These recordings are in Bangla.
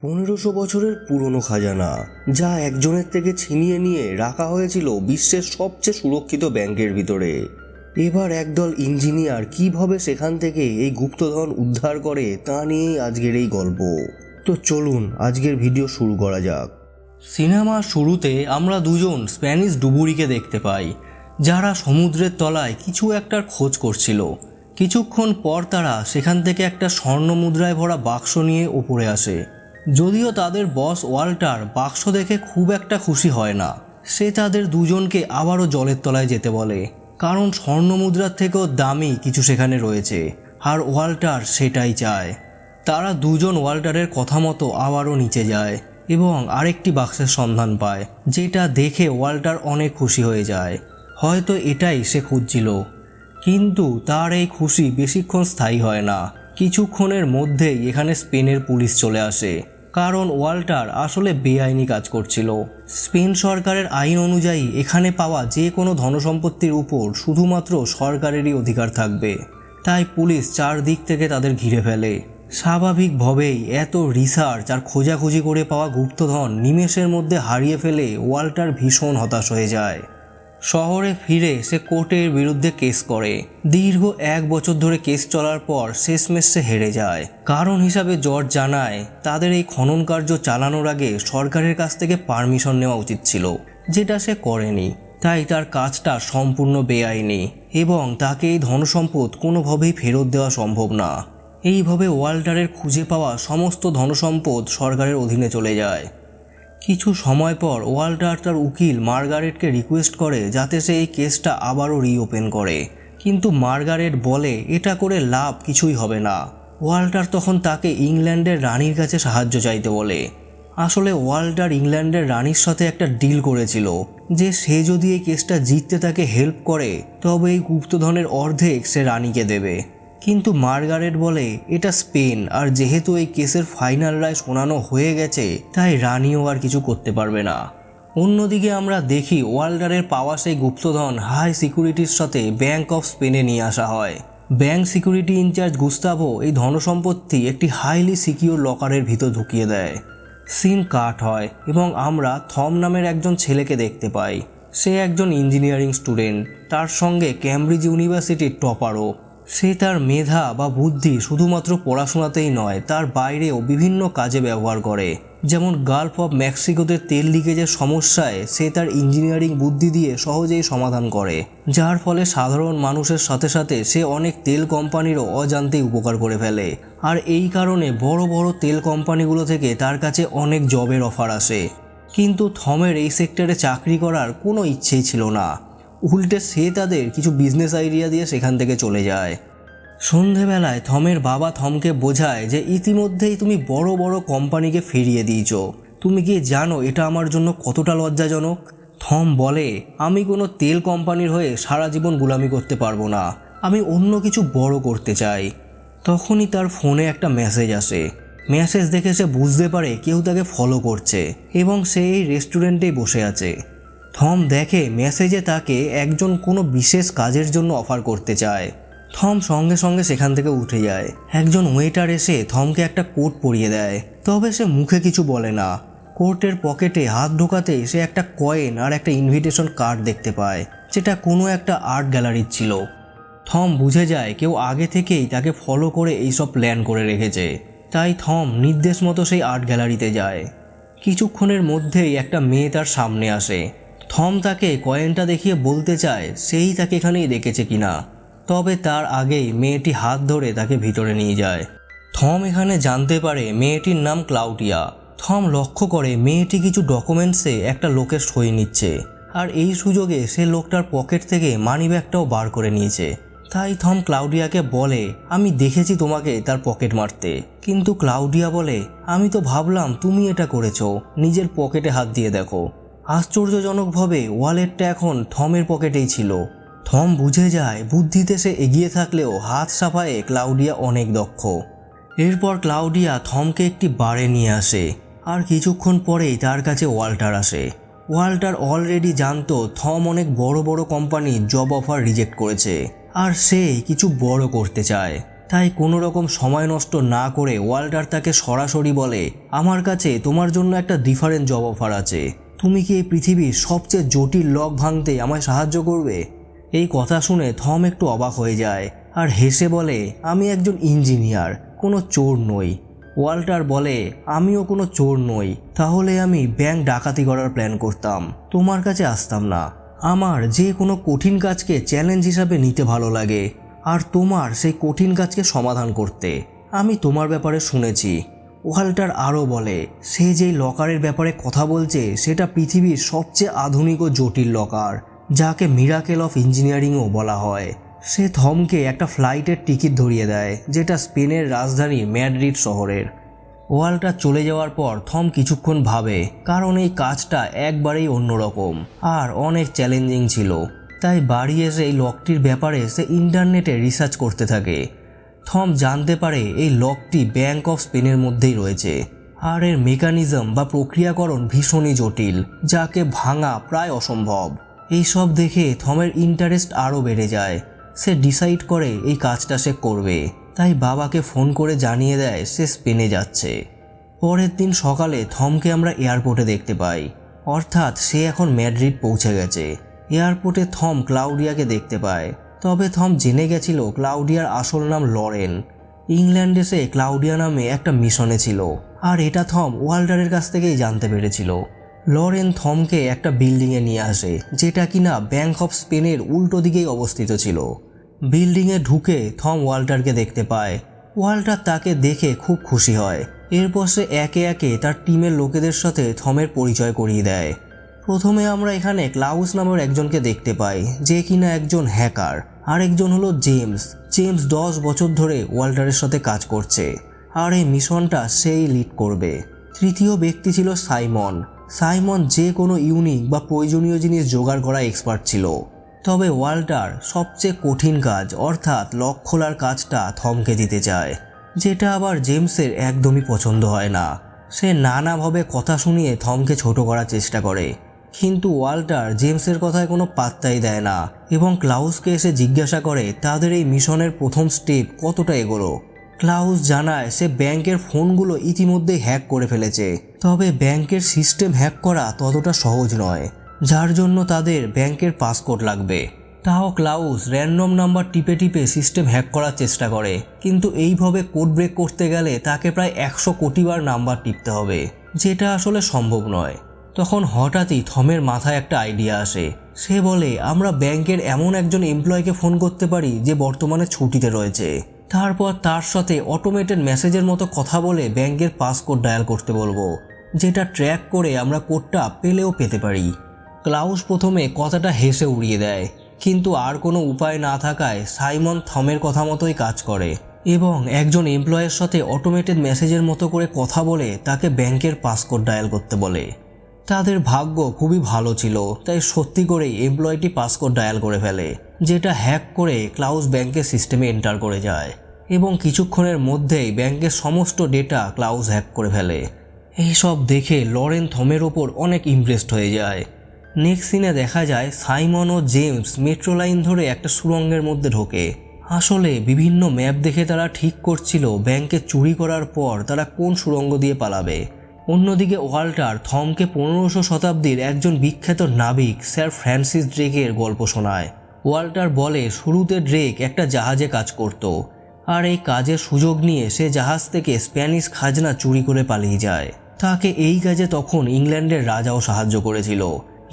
1500 বছরের পুরনো খাজানা, যা একজনের থেকে ছিনিয়ে নিয়ে রাখা হয়েছিল বিশ্বের সবচেয়ে সুরক্ষিত ব্যাংকের ভিতরে। এবার একদল ইঞ্জিনিয়ার কিভাবে সেখান থেকে এই গুপ্তধন উদ্ধার করে তা নিয়েই আজকের এই গল্প। তো চলুন আজকের ভিডিও শুরু করা যাক। সিনেমার শুরুতে আমরা দুজন স্প্যানিশ ডুবুরিকে দেখতে পাই, যারা সমুদ্রের তলায় কিছু একটার খোঁজ করছিল। কিছুক্ষণ পর তারা সেখান থেকে একটা স্বর্ণ মুদ্রায় ভরা বাক্স নিয়ে উপরে আসে। যদিও তাদের বস ওয়াল্টার বাক্স দেখে খুব একটা খুশি হয় না। সে তাদের দুজনকে আবারও জলের তলায় যেতে বলে, কারণ স্বর্ণ মুদ্রার থেকেও দামি কিছু সেখানে রয়েছে, আর ওয়াল্টার সেটাই চায়। তারা দুজন ওয়াল্টারের কথা মতো আবারও নিচে যায় এবং আরেকটি বাক্সের সন্ধান পায়, যেটা দেখে ওয়াল্টার অনেক খুশি হয়ে যায়। হয়তো এটাই সে খুঁজছিল। কিন্তু তার এই খুশি বেশিক্ষণ স্থায়ী হয় না। কিছুক্ষণের মধ্যেই এখানে স্পেনের পুলিশ চলে আসে, কারণ ওয়াল্টার আসলে বেআইনি কাজ করছিল। স্পেন সরকারের আইন অনুযায়ী এখানে পাওয়া যে কোনো ধনসম্পত্তির উপর শুধুমাত্র সরকারেরই অধিকার থাকবে। তাই পুলিশ চারদিক থেকে তাদের ঘিরে ফেলে। স্বাভাবিকভাবেই এত রিসার্চ আর খোঁজাখুঁজি করে পাওয়া গুপ্তধন নিমেষের মধ্যে হারিয়ে ফেলে ওয়াল্টার ভীষণ হতাশ হয়ে যায়। শহরে ফিরে সে কোর্টের বিরুদ্ধে কেস করে। দীর্ঘ 1 বছর ধরে কেস চলার পর শেষমেশ সে হেরে যায়। কারণ হিসাবে জজ জানায় তাদের এই খনন কার্য চালানোর আগে সরকারের কাছ থেকে পারমিশন নেওয়া উচিত ছিল, যেটা সে করেনি। তাই তার কাজটা সম্পূর্ণ বেআইনি এবং তাকে এই ধনসম্পদ কোনোভাবেই ফেরত দেওয়া সম্ভব না। এইভাবে ওয়াল্টারের খুঁজে পাওয়া সমস্ত ধনসম্পদ সরকারের অধীনে চলে যায়। কিছু সময় পর ওয়াল্টার তার উকিল মার্গারেটকে রিকোয়েস্ট করে যাতে সে এই কেসটা আবারও রিওপেন করে, কিন্তু মার্গারেট বলে এটা করে লাভ কিছুই হবে না। ওয়াল্টার তখন তাকে ইংল্যান্ডের রানীর কাছে সাহায্য চাইতে বলে। আসলে ওয়াল্টার ইংল্যান্ডের রানীর সাথে একটা ডিল করেছিল যে সে যদি এই কেসটা জিততে তাকে হেল্প করে তবে এই গুপ্তধনের অর্ধেক সে রানীকে দেবে। কিন্তু মার্গারেট বলে এটা স্পেন, আর যেহেতু এই কেসের ফাইনাল রায় শোনানো হয়ে গেছে তাই রানীও আর কিছু করতে পারবে না। অন্যদিকে আমরা দেখি ওয়াল্টারের পাওয়া সেই গুপ্তধন হাই সিকিউরিটির সাথে ব্যাংক অফ স্পেনে নিয়ে আসা হয়। ব্যাংক সিকিউরিটি ইনচার্জ গুস্তাভো এই ধনসম্পত্তি একটি হাইলি সিকিউর লকারের ভিতর ঢুকিয়ে দেয়। সিন কাট হয় এবং আমরা থম নামের একজন ছেলেকে দেখতে পাই। সে একজন ইঞ্জিনিয়ারিং স্টুডেন্ট, তার সঙ্গে ক্যামব্রিজ ইউনিভার্সিটির টপারও। সে তার মেধা বা বুদ্ধি শুধুমাত্র পড়াশোনাতেই নয়, তার বাইরেও বিভিন্ন কাজে ব্যবহার করে। যেমন গালফ অফ মেক্সিকোতে তেল লিকেজের সমস্যায় সে তার ইঞ্জিনিয়ারিং বুদ্ধি দিয়ে সহজেই সমাধান করে, যার ফলে সাধারণ মানুষের সাথে সাথে সে অনেক তেল কোম্পানিরও অজান্তেই উপকার করে ফেলে। আর এই কারণে বড় বড় তেল কোম্পানিগুলো থেকে তার কাছে অনেক জবের অফার আসে। কিন্তু থমের এই সেক্টরে চাকরি করার কোনো ইচ্ছেই ছিল না। উল্টে সে তাদের কিছু বিজনেস আইডিয়া দিয়ে সেখান থেকে চলে যায়। সন্ধেবেলায় থমের বাবা থমকে বোঝায় যে ইতিমধ্যেই তুমি বড় বড় কোম্পানিকে ফিরিয়ে দিয়েছ। তুমি কি জানো এটা আমার জন্য কতটা লজ্জাজনক? থম বলে, আমি কোনো তেল কোম্পানির হয়ে সারা জীবন গোলামি করতে পারবো না, আমি অন্য কিছু বড় করতে চাই। তখনই তার ফোনে একটা মেসেজ আসে। মেসেজ দেখে সে বুঝতে পারে কেউ তাকে ফলো করছে এবং সে এই রেস্টুরেন্টেই বসে আছে। থম দেখে মেসেজে তাকে একজন কোনো বিশেষ কাজের জন্য অফার করতে চায়। থম সঙ্গে সঙ্গে সেখান থেকে উঠে যায়। একজন ওয়েটার এসে থমকে একটা কোট পরিয়ে দেয়, তবে সে মুখে কিছু বলে না। কোটের পকেটে হাত ঢোকাতেই সে একটা কয়েন আর একটা ইনভিটেশন কার্ড দেখতে পায়, যেটা কোনো একটা আর্ট গ্যালারির ছিল। থম বুঝে যায় কেউ আগে থেকেই তাকে ফলো করে এইসব প্ল্যান করে রেখেছে। তাই থম নির্দেশ মতো সেই আর্ট গ্যালারিতে যায়। কিছুক্ষণের মধ্যেই একটা মেয়ে তার সামনে আসে। থম তাকে কয়েনটা দেখিয়ে বলতে চায় সেই তাকে এখানেই রেখেছে কিনা, তবে তার আগেই মেয়েটি হাত ধরে তাকে ভিতরে নিয়ে যায়। থম এখানে জানতে পারে মেয়েটির নাম ক্লাউডিয়া। থম লক্ষ্য করে মেয়েটি কিছু ডকুমেন্টসে একটা লোকের সই নিচ্ছে, আর এই সুযোগে সে লোকটার পকেট থেকে মানিব্যাগটাও বার করে নিয়েছে। তাই থম ক্লাউডিয়াকে বলে, আমি দেখেছি তোমাকে তার পকেট মারতে। কিন্তু ক্লাউডিয়া বলে, আমি তো ভাবলাম তুমি এটা করেছো, নিজের পকেটে হাত দিয়ে দেখো। আশ্চর্যজনকভাবে ওয়ালেটটা এখন থমের পকেটেই ছিল। থম বুঝে যায় বুদ্ধিতে সে এগিয়ে থাকলেও হাত সাফায়ে ক্লাউডিয়া অনেক দক্ষ। এরপর ক্লাউডিয়া থমকে একটি বারে নিয়ে আসে, আর কিছুক্ষণ পরেই তার কাছে ওয়াল্টার আসে। ওয়াল্টার অলরেডি জানতো থম অনেক বড় বড় কোম্পানির জব অফার রিজেক্ট করেছে, আর সে কিছু বড় করতে চায়। তাই কোনো রকম সময় নষ্ট না করে ওয়াল্টার তাকে সরাসরি বলে, আমার কাছে তোমার জন্য একটা ডিফারেন্ট জব অফার আছে। তুমি কি এই পৃথিবীর সবচেয়ে জটিল লক ভাঙতে আমায় সাহায্য করবে? এই কথা শুনে থম একটু অবাক হয়ে যায় আর হেসে বলে, আমি একজন ইঞ্জিনিয়ার, কোনো চোর নই। ওয়াল্টার বলে, আমিও কোনো চোর নই, তাহলে আমি ব্যাংক ডাকাতি করার প্ল্যান করতাম, তোমার কাছে আসতাম না। আমার যে কোনো কঠিন কাজকে চ্যালেঞ্জ হিসাবে নিতে ভালো লাগে, আর তোমার সেই কঠিন কাজকে সমাধান করতে। আমি তোমার ব্যাপারে শুনেছি। ওয়াল্টার আরও বলে, সে যেই লকারের ব্যাপারে কথা বলছে সেটা পৃথিবীর সবচেয়ে আধুনিক ও জটিল লকার, যাকে মিরাকেল অফ ইঞ্জিনিয়ারিংও বলা হয়। সে থমকে একটা ফ্লাইটের টিকিট ধরিয়ে দেয়, যেটা স্পেনের রাজধানী ম্যাড্রিড শহরের। ওয়াল্টার চলে যাওয়ার পর থম কিছুক্ষণ ভাবে, কারণ এই কাজটা একবারেই অন্যরকম আর অনেক চ্যালেঞ্জিং ছিল। তাই বাড়ি এসে এই লকটির ব্যাপারে সে ইন্টারনেটে রিসার্চ করতে থাকে। থম জানতে পারে এই লকটি ব্যাংক অফ স্পেনের মধ্যেই রয়েছে, আর এর মেকানিজম বা প্রক্রিয়াকরণ ভীষণই জটিল, যাকে ভাঙা প্রায় অসম্ভব। এইসব দেখে থমের ইন্টারেস্ট আরও বেড়ে যায়। সে ডিসাইড করে এই কাজটা সে করবে, তাই বাবাকে ফোন করে জানিয়ে দেয় সে স্পেনে যাচ্ছে। পরের দিন সকালে থমকে আমরা এয়ারপোর্টে দেখতে পাই, অর্থাৎ সে এখন ম্যাড্রিড পৌঁছে গেছে। এয়ারপোর্টে থম ক্লাউডিয়াকে দেখতে পায়, তবে থম জেনে গেছিল ক্লাউডিয়ার আসল নাম লরেন। ইংল্যান্ডে সে ক্লাউডিয়া নামে একটা মিশনে ছিল, আর এটা থম ওয়াল্টারের কাছ থেকেই জানতে পেরেছিল। লরেন থমকে একটা বিল্ডিংয়ে নিয়ে আসে, যেটা কিনা ব্যাংক অফ স্পেনের উল্টো দিকেই অবস্থিত ছিল। বিল্ডিংয়ে ঢুকে থম ওয়াল্টারকে দেখতে পায়। ওয়াল্টার তাকে দেখে খুব খুশি হয়। এরপর সে একে একে তার টিমের লোকেদের সাথে থমের পরিচয় করিয়ে দেয়। প্রথমে আমরা এখানে ক্লাউস নামের একজনকে দেখতে পাই, যে কিনা একজন হ্যাকার। আরেকজন হলো জেমস। 10 বছর ধরে ওয়াল্টারের সাথে কাজ করছে, আর এই মিশনটা সেই লিড করবে। তৃতীয় ব্যক্তি ছিল সাইমন। সাইমন যে কোনো ইউনিক বা প্রয়োজনীয় জিনিস জোগাড় করা এক্সপার্ট ছিল। তবে ওয়াল্টার সবচেয়ে কঠিন কাজ অর্থাৎ লক খোলার কাজটা থমকে দিতে চায়, যেটা আবার জেমসের একদমই পছন্দ হয় না। সে নানাভাবে কথা শুনিয়ে থমকে ছোট করার চেষ্টা করে, কিন্তু ওয়াল্টার জেমসের কথায় কোনো পাত্তাই দেয় না এবং ক্লাউসকে এসে জিজ্ঞাসা করে তাদের এই মিশনের প্রথম স্টেপ কতটা এগোলো। ক্লাউস জানায় সে ব্যাংকের ফোনগুলো ইতিমধ্যেই হ্যাক করে ফেলেছে, তবে ব্যাংকের সিস্টেম হ্যাক করা ততটা সহজ নয়, যার জন্য তাদের ব্যাংকের পাসকোড লাগবে। তাও ক্লাউস র্যান্ডম নাম্বার টিপে টিপে সিস্টেম হ্যাক করার চেষ্টা করে, কিন্তু এইভাবে কোড ব্রেক করতে গেলে তাকে প্রায় 100 কোটি বার নাম্বার টিপতে হবে, যেটা আসলে সম্ভব নয়। তখন হঠাৎই থমের মাথায় একটা আইডিয়া আসে। সে বলে, আমরা ব্যাংকের এমন একজন এমপ্লয়িকে ফোন করতে পারি যে বর্তমানে ছুটিতে রয়েছে। তারপর তার সাথে অটোমেটেড মেসেজের মতো কথা বলে ব্যাংকের পাসকোড ডায়াল করতে বলবো, যেটা ট্র্যাক করে আমরা কোডটা পেলেও পেতে পারি। ক্লাউস প্রথমে কথাটা হেসে উড়িয়ে দেয়, কিন্তু আর কোনো উপায় না থাকায় সাইমন থমের কথা মতোই কাজ করে এবং একজন এমপ্লয়ের সাথে অটোমেটেড মেসেজের মতো করে কথা বলে তাকে ব্যাংকের পাসকোড ডায়াল করতে বলে। তাদের ভাগ্য খুবই ভালো ছিল, তাই সত্যি করেই এমপ্লয়টি পাসকোড ডায়াল করে ফেলে, যেটা হ্যাক করে ক্লাউস ব্যাংকের সিস্টেমে এন্টার করে যায় এবং কিছুক্ষণের মধ্যেই ব্যাংকের সমস্ত ডেটা ক্লাউস হ্যাক করে ফেলে। এইসব দেখে লরেন থমের ওপর অনেক ইমপ্রেসড হয়ে যায়। নেক্সট সিনে দেখা যায় সাইমন ও জেমস মেট্রো লাইন ধরে একটা সুড়ঙ্গের মধ্যে ঢোকে। আসলে বিভিন্ন ম্যাপ দেখে তারা ঠিক করছিল ব্যাংকে চুরি করার পর তারা কোন সুড়ঙ্গ দিয়ে পালাবে। অন্যদিকে ওয়াল্টার থমকে 1500 শতাব্দীর একজন বিখ্যাত নাবিক স্যার ফ্রান্সিস ড্রেকের গল্প শোনায়। ওয়াল্টার বলে শুরুতে ড্রেক একটা জাহাজে কাজ করত, আর এই কাজের সুযোগ নিয়ে সে জাহাজ থেকে স্প্যানিশ খাজনা চুরি করে পালিয়ে যায়। তাকে এই কাজে তখন ইংল্যান্ডের রাজাও সাহায্য করেছিল,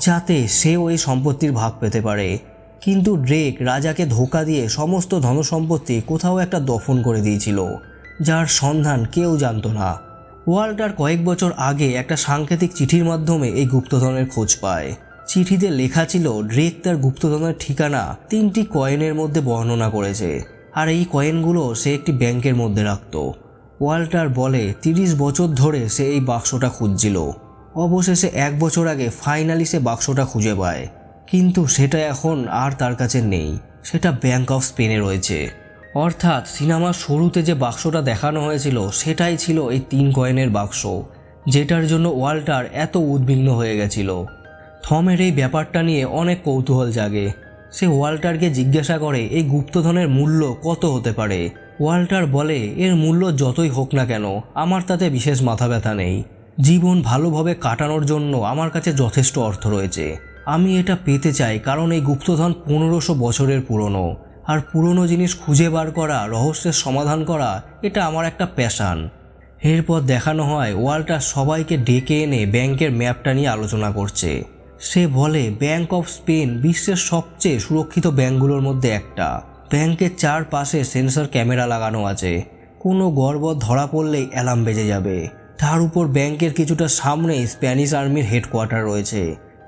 যাতে সেও এই সম্পত্তির ভাগ পেতে পারে। কিন্তু ড্রেক রাজাকে ধোঁকা দিয়ে সমস্ত ধনসম্পত্তি কোথাও একটা দফন করে দিয়েছিল, যার সন্ধান কেউ জানত না। ওয়াল্টার কয়েক বছর আগে একটা সাংকেতিক চিঠির মাধ্যমে এই গুপ্তধনের খোঁজ পায়। চিঠিতে লেখা ছিল ড্রেক তার গুপ্তধনের ঠিকানা 3টি কয়েনের মধ্যে বর্ণনা করেছে, আর এই কয়েনগুলো সে একটি ব্যাংকের মধ্যে রাখত। ওয়াল্টার বলে 30 বছর ধরে সে এই বাক্সটা খুঁজছিল। অবশেষে 1 বছর আগে ফাইনালি সে বাক্সটা খুঁজে পায়, কিন্তু সেটা এখন আর তার কাছে নেই। সেটা ব্যাংক অফ স্পেনে রয়েছে। অর্থাৎ সিনেমার শুরুতে যে বাক্সটা দেখানো হয়েছিল সেটাই ছিল এই 3 কয়েনের বাক্স, যেটার জন্য ওয়াল্টার এত উদ্বিগ্ন হয়ে গেছিল। থমের এই ব্যাপারটা নিয়ে অনেক কৌতূহল জাগে। সে ওয়াল্টারকে জিজ্ঞাসা করে এই গুপ্তধনের মূল্য কত হতে পারে, ওয়াল্টার বলে, এর মূল্য যতই হোক না কেন আমার তাতে বিশেষ মাথা ব্যথা নেই। জীবন ভালোভাবে কাটানোর জন্য আমার কাছে যথেষ্ট অর্থ রয়েছে। আমি এটা পেতে চাই কারণ এই গুপ্তধন 1500 বছরের পুরনো, আর পুরনো জিনিস খুঁজে বার করা, রহস্যের সমাধান করা, এটা আমার একটা প্যাশান। এরপর দেখানো হয় ওয়াল্টার সবাইকে ডেকে এনে ব্যাংকের ম্যাপটা নিয়ে আলোচনা করছে। সে বলে ব্যাংক অফ স্পেন বিশ্বের সবচেয়ে সুরক্ষিত ব্যাংকগুলোর মধ্যে একটা। ব্যাংকের চারপাশে সেন্সর ক্যামেরা লাগানো আছে, কোনো গড়বড় ধরা পড়লেই অ্যালার্ম বেজে যাবে। তার উপর ব্যাংকের কিছুটা সামনেই স্প্যানিশ আর্মির হেডকোয়ার্টার রয়েছে,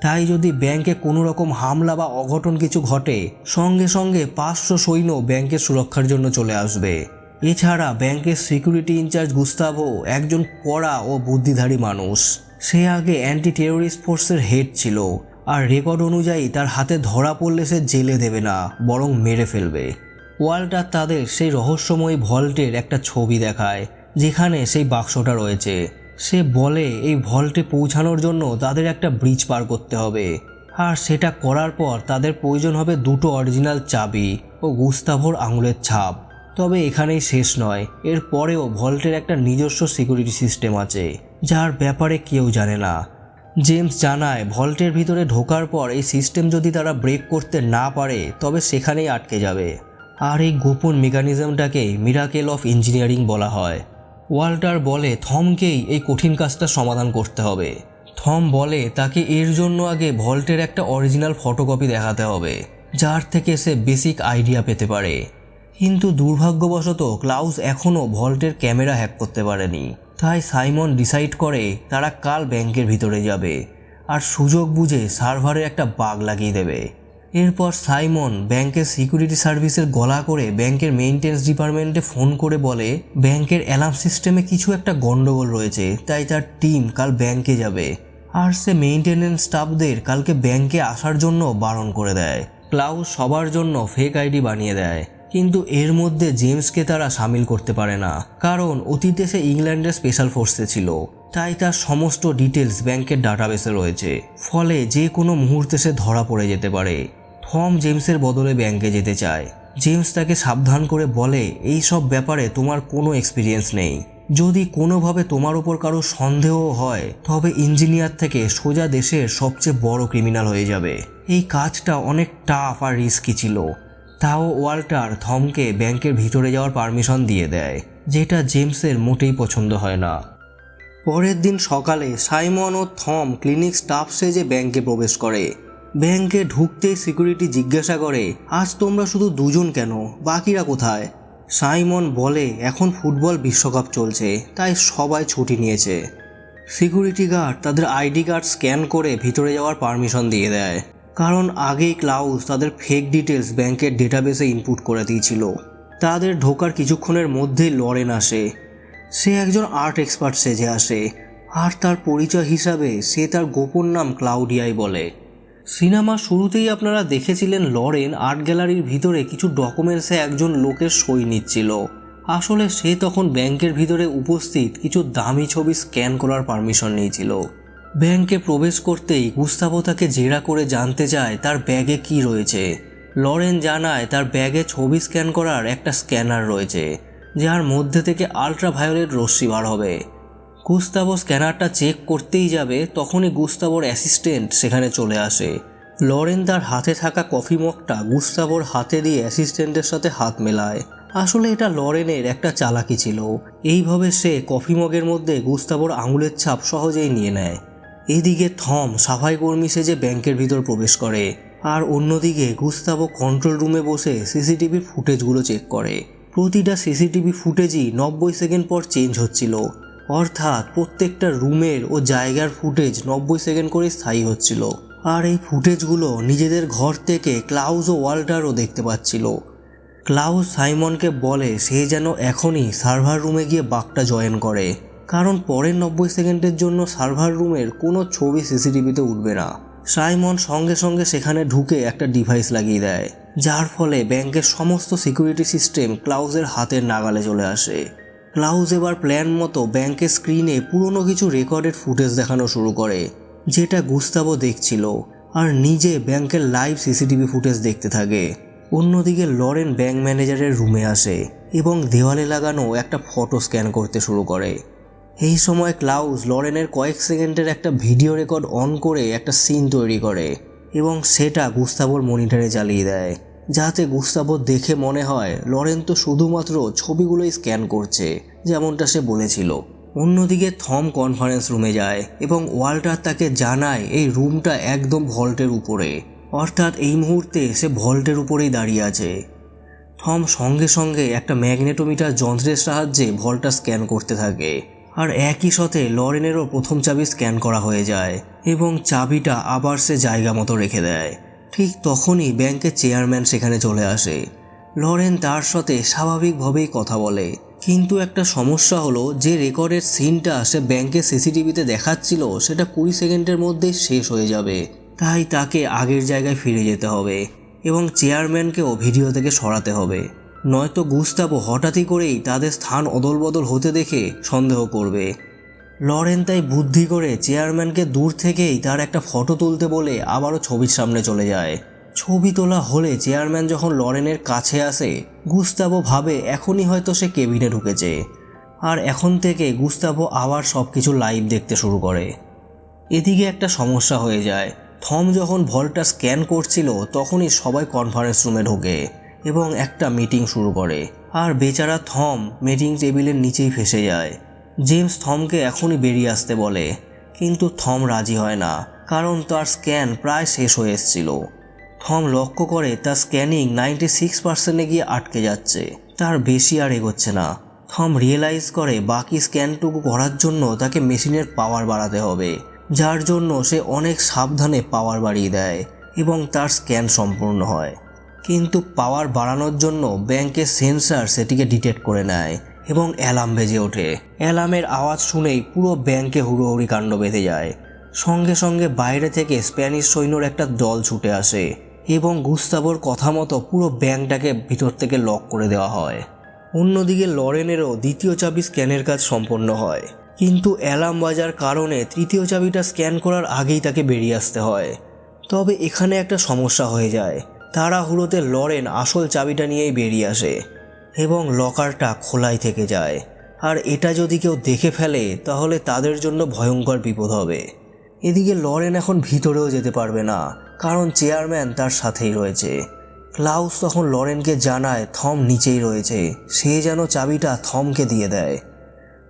তাই যদি ব্যাংকে কোনো রকম হামলা বা অঘটন কিছু ঘটে সঙ্গে সঙ্গে 500 সৈন্য ব্যাংকের সুরক্ষার জন্য চলে আসবে। এছাড়া ব্যাংকের সিকিউরিটি ইনচার্জ গুস্তাভো একজন কড়া ও বুদ্ধিধারী মানুষ। সে আগে অ্যান্টি টেরোরিস্ট ফোর্সের হেড ছিল, আর রেকর্ড অনুযায়ী তার হাতে ধরা পড়লে সে জেলে দেবে না, বরং মেরে ফেলবে। ওয়াল্টার তাদের সেই রহস্যময় ভল্টের একটা ছবি দেখায় যেখানে সেই বাক্সটা রয়েছে। সে বলে এই ভল্টে পৌঁছানোর জন্য তাদের একটা ব্রিজ পার করতে হবে, আর সেটা করার পর তাদের প্রয়োজন হবে 2টো অরিজিনাল চাবি ও গুস্তাভোর আঙুলের ছাপ। তবে এখানেই শেষ নয়, এর পরেও ভল্টের একটা নিজস্ব সিকিউরিটি সিস্টেম আছে যার ব্যাপারে কেউ জানে না। জেমস জানায় ভল্টের ভিতরে ঢোকার পর এই সিস্টেম যদি তারা ব্রেক করতে না পারে তবে সেখানেই আটকে যাবে, আর এই গোপন মেকানিজমটাকে মিরাকেল অফ ইঞ্জিনিয়ারিং বলা হয়। ওয়াল্টার বলে থমকেই এই কঠিন কাজটা সমাধান করতে হবে। থম বলে তাকে এর জন্য আগে ভল্টের একটা অরিজিনাল ফটোকপি দেখাতে হবে যার থেকে সে বেসিক আইডিয়া পেতে পারে। কিন্তু দুর্ভাগ্যবশত ক্লাউস এখনও ভল্টের ক্যামেরা হ্যাক করতে পারেনি, তাই সাইমন ডিসাইড করে তারা কাল ব্যাংকের ভিতরে যাবে আর সুযোগ বুঝে সার্ভারে একটা বাগ লাগিয়ে দেবে। এরপর সাইমন ব্যাংকের সিকিউরিটি সার্ভিসের গলা করে ব্যাংকের মেইনটেন্স ডিপার্টমেন্টে ফোন করে বলে ব্যাংকের অ্যালার্ম সিস্টেমে কিছু একটা গন্ডগোল রয়েছে, তাই তার টিম কাল ব্যাংকে যাবে। আর সে মেইনটেনেন্স স্টাফদের কালকে ব্যাংকে আসার জন্য বারণ করে দেয়। ক্লাউস সবার জন্য ফেক আইডি বানিয়ে দেয়, কিন্তু এর মধ্যে জেমসকে তারা সামিল করতে পারে না, কারণ অতীতে সে ইংল্যান্ডের স্পেশাল ফোর্সে ছিল, তাই তার সমস্ত ডিটেলস ব্যাংকের ডাটাবেসে রয়েছে। ফলে যে কোনো মুহূর্তে সে ধরা পড়ে যেতে পারে। থম জেমসের বদলে ব্যাংকে যেতে চায়। জেমস তাকে সাবধান করে বলে এই সব ব্যাপারে তোমার কোনো এক্সপিরিয়েন্স নেই, যদি কোনোভাবে তোমার উপর কারো সন্দেহ হয় তবে ইঞ্জিনিয়ার থেকে সোজা দেশের সবচেয়ে বড় ক্রিমিনাল হয়ে যাবে। এই কাজটা অনেক টাফ আর রিস্কি ছিল। তাও ওয়াল্টার থমকে ব্যাংকের ভিতরে যাওয়ার পারমিশন দিয়ে দেয়, যেটা জেমসের মোটেই পছন্দ হয় না। পরের দিন সকালে সাইমন ও থম ক্লিনিক স্টাফ সেজে ব্যাংকে প্রবেশ করে। ব্যাংকে ঢুকতেই সিকিউরিটি জিজ্ঞাসা করে আজ তোমরা শুধু দুজন কেন, বাকিরা কোথায়? সাইমন বলে এখন ফুটবল বিশ্বকাপ চলছে, তাই সবাই ছুটি নিয়েছে। সিকিউরিটি গার্ড তাদের আইডি কার্ড স্ক্যান করে ভিতরে যাওয়ার পারমিশন দিয়ে দেয়, কারণ আগেই ক্লাউস তাদের ফেক ডিটেলস ব্যাংকের ডেটাবেসে ইনপুট করে দিয়েছিল। তাদের ঢোকার কিছুক্ষণের মধ্যেই লরেন আসে। সে একজন আর্ট এক্সপার্ট সেজে আসে, আর তার পরিচয় হিসাবে সে তার গোপন নাম ক্লাউডিয়াই বলে। সিনেমার শুরুতেই আপনারা দেখেছিলেন লরেন আর্ট গ্যালারির ভিতরে কিছু ডকুমেন্টসে একজন লোকের সই নিচ্ছিল। আসলে সে তখন ব্যাংকের ভিতরে উপস্থিত কিছু দামি ছবি স্ক্যান করার পারমিশন নিয়েছিল। ব্যাংকে প্রবেশ করতেই গুস্তাভো তাকে জেরা করে জানতে চায় তার ব্যাগে কি রয়েছে। লরেন জানায় তার ব্যাগে ছবি স্ক্যান করার একটা স্ক্যানার রয়েছে, যার মধ্যে থেকে আল্ট্রাভায়োলেট রশ্মি বার হবে। গুস্তাভো স্ক্যানারটা চেক করতেই যাবে, তখনই গুস্তাভোর অ্যাসিস্ট্যান্ট সেখানে চলে আসে। লরেন তার হাতে থাকা কফি মগটা গুস্তাভোর হাতে দিয়ে অ্যাসিস্ট্যান্টের সাথে হাত মেলায়। আসলে এটা লরেনের একটা চালাকি ছিল, এইভাবে সে কফি মগের মধ্যে গুস্তাভোর আঙুলের ছাপ সহজেই নিয়ে নেয়। এদিকে থম সাফাই কর্মী সেজে ব্যাংকের ভিতর প্রবেশ করে, আর অন্যদিকে গুস্তাভো কন্ট্রোল রুমে বসে সিসিটিভির ফুটেজগুলো চেক করে। প্রতিটা সিসিটিভি ফুটেজই 90 সেকেন্ড পর চেঞ্জ হচ্ছিল, অর্থাৎ প্রত্যেকটা রুমের ও জায়গার ফুটেজ 90 সেকেন্ড করে স্থায়ী হচ্ছিল। আর এই ফুটেজগুলো নিজেদের ঘর থেকে ক্লাউস ও ওয়াল্টারও দেখতে পাচ্ছিল। ক্লাউস সাইমনকে বলে সে যেন এখনই সার্ভার রুমে গিয়ে বাগটা জয়েন করে, কারণ পরের 90 সেকেন্ডের জন্য সার্ভার রুমের কোনো ছবি সিসিটিভিতে উঠবে না। সাইমন সঙ্গে সঙ্গে সেখানে ঢুকে একটা ডিভাইস লাগিয়ে দেয়, যার ফলে ব্যাংকের সমস্ত সিকিউরিটি সিস্টেম ক্লাউসের হাতের নাগালে চলে আসে। ক্লাউস এবার প্ল্যান মতো ব্যাংকের স্ক্রিনে পুরনো কিছু রেকর্ডেড ফুটেজ দেখানো শুরু করে, যেটা গুস্তাভো দেখছিল, আর নিজে ব্যাংকের লাইভ সিসিটিভি ফুটেজ দেখতে থাকে। অন্যদিকে লরেন ব্যাংক ম্যানেজারের রুমে আসে এবং দেওয়ালে লাগানো একটা ফটো স্ক্যান করতে শুরু করে। এই সময় ক্লাউস লরেনের কয়েক সেকেন্ডের একটা ভিডিও রেকর্ড অন করে একটা সিন তৈরি করে এবং সেটা গুস্তাভোর মনিটরে চালিয়ে দেয়, যাতে গুস্তাভো দেখে মনে হয় লরেন তো শুধুমাত্র ছবিগুলোই স্ক্যান করছে, যেমনটা সে বলেছিল। অন্যদিকে থম কনফারেন্স রুমে যায় এবং ওয়াল্টার তাকে জানায় এই রুমটা একদম ভল্টের উপরে, অর্থাৎ এই মুহূর্তে সে ভল্টের উপরেই দাঁড়িয়ে আছে। থম সঙ্গে সঙ্গে একটা ম্যাগনেটোমিটার যন্ত্রের সাহায্যে ভল্টটা স্ক্যান করতে থাকে, আর একই সাথে লরেনেরও প্রথম চাবি স্ক্যান করা হয়ে যায় এবং চাবিটা আবার সে জায়গা মতো রেখে দেয়। ঠিক তখনই ব্যাংকের চেয়ারম্যান সেখানে চলে আসে। লরেন তার সাথে স্বাভাবিকভাবেই কথা বলে, কিন্তু একটা সমস্যা হলো যে রেকর্ডের সিনটা সে ব্যাংকের সিসিটিভিতে দেখাচ্ছিল সেটা 20 সেকেন্ডের মধ্যেই শেষ হয়ে যাবে, তাই তাকে আগের জায়গায় ফিরে যেতে হবে এবং চেয়ারম্যানকেও ভিডিও থেকে সরাতে হবে, নয়তো গুস্তাভো হঠাৎই করেই তাদের স্থান অদলবদল হতে দেখে সন্দেহ করবে। লরেন তাই বুদ্ধি করে চেয়ারম্যানকে দূর থেকেই তার একটা ফটো তুলতে বলে আবারও ছবির সামনে চলে যায়। ছবি তোলা হলে চেয়ারম্যান যখন লরেনের কাছে আসে, গুস্তাভো ভাবে এখনই হয়তো সে কেবিনে ঢুকেছে, আর এখন থেকে গুস্তাভো আবার সব কিছু লাইভ দেখতে শুরু করে। এদিকে একটা সমস্যা হয়ে যায়। থম যখন ভল্টটা স্ক্যান করছিল তখনই সবাই কনফারেন্স রুমে ঢোকে এবং একটা মিটিং শুরু করে, আর বেচারা থম মিটিং টেবিলের নিচেই ফেসে যায়। জেমস থমকে এখনই বেরিয়ে আসতে বলে, কিন্তু থম রাজি হয় না, কারণ তার স্ক্যান প্রায় শেষ হয়ে এসেছিল। থম লক্ষ্য করে তার স্ক্যানিং 96%-এ গিয়ে আটকে যাচ্ছে, তার বেশি আর এগোচ্ছে না। থম রিয়েলাইজ করে বাকি স্ক্যানটুকু করার জন্য তাকে মেশিনের পাওয়ার বাড়াতে হবে, যার জন্য সে অনেক সাবধানে পাওয়ার বাড়িয়ে দেয় এবং তার স্ক্যান সম্পূর্ণ হয়। কিন্তু পাওয়ার বাড়ানোর জন্য ব্যাংকের সেন্সর সেটিকে ডিটেক্ট করে নেয় এবং অ্যালার্ম বেজে ওঠে। অ্যালার্মের আওয়াজ শুনেই পুরো ব্যাংকে হুড়োহুড়ি কাণ্ড বেঁধে যায়। সঙ্গে সঙ্গে বাইরে থেকে স্প্যানিশ সৈন্যর একটা দল ছুটে আসে এবং গুস্তাভোর কথা মতো পুরো ব্যাংকটাকে ভিতর থেকে লক করে দেওয়া হয়। অন্যদিকে লরেনেরও দ্বিতীয় চাবি স্ক্যানের কাজ সম্পন্ন হয়, কিন্তু অ্যালার্ম বাজার কারণে তৃতীয় চাবিটা স্ক্যান করার আগেই তাকে বেরিয়ে আসতে হয়। তবে এখানে একটা সমস্যা হয়ে যায়। তাড়াহুড়োতে লরেন আসল চাবিটা নিয়েই বেরিয়ে আসে এবং লকারটা খোলাই থেকে যায়, আর এটা যদি কেউ দেখে ফেলে তাহলে তাদের জন্য ভয়ঙ্কর বিপদ হবে। এদিকে লরেন এখন ভিতরেও যেতে পারবে না, কারণ চেয়ারম্যান তার সাথেই রয়েছে। ক্লাউস তখন লরেনকে জানায় থম নিচেই রয়েছে, সে যেন চাবিটা থমকে দিয়ে দেয়।